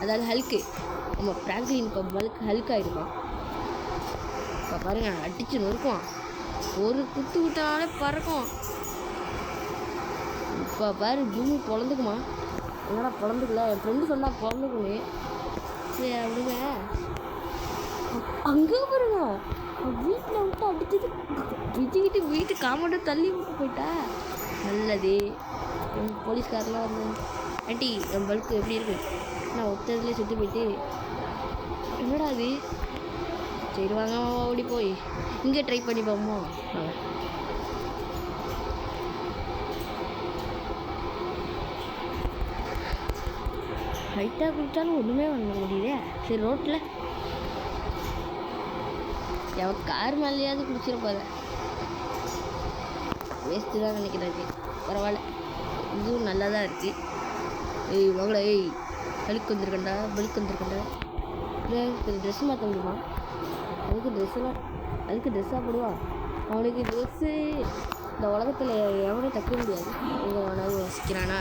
அதாவது ஹல்க்கு. நம்ம ஃப்ராங்க்லின் இப்போ ஹல்க் ஆகிருப்பான். இப்போ பாருங்கள், அடிச்சு நொறுக்குவான். ஒரு குத்து விட்டாலே பறக்கும். இப்போ பாரு, பூமி பொழந்துக்குமா? என்னடா பொழந்துக்கல? என் ஃப்ரெண்டு சொன்னால் பொழந்துக்குமே. சரி அப்படிங்க. அங்கே பாருங்க, வீட்டில் விட்டு அடிச்சது விஜய்கிட்டு வீட்டு காமெண்ட்டை தள்ளி விட்டு போயிட்டா. நல்லது. போலீஸ்காரெலாம் வந்து, ஆண்டி என் பல்க்கு எப்படி இருக்கு? நான் ஒத்ததுலேயே சுற்றி போயிட்டு, என்னடா அது? சரி வாங்க ஓடி போய் இங்கே ட்ரை பண்ணி பார்ப்போம். லைட்டாக குடித்தாலும் ஒன்றுமே பண்ண முடியுதே. சரி ரோட்டில் எவன் கார் மேலேயாவது குடிச்சிருப்பாரு. வேஸ்ட்டு தான் நினைக்கிறாரு. பரவாயில்ல, இதுவும் நல்லா தான் இருக்குது. ஏய் மகளா, ஏய் பலுக்கு வந்திருக்கண்டா, பலுக்கு வந்திருக்கண்டா. இல்லை ட்ரெஸ்ஸு மாற்ற முடியுமா? அதுக்கு ட்ரெஸ்ஸாக போடுவான். அவனுக்கு ட்ரெஸ்ஸு இந்த உலகத்தில் எவனும் தைக்க முடியாது. எங்கே வேணாலும் வசிக்கிறானா?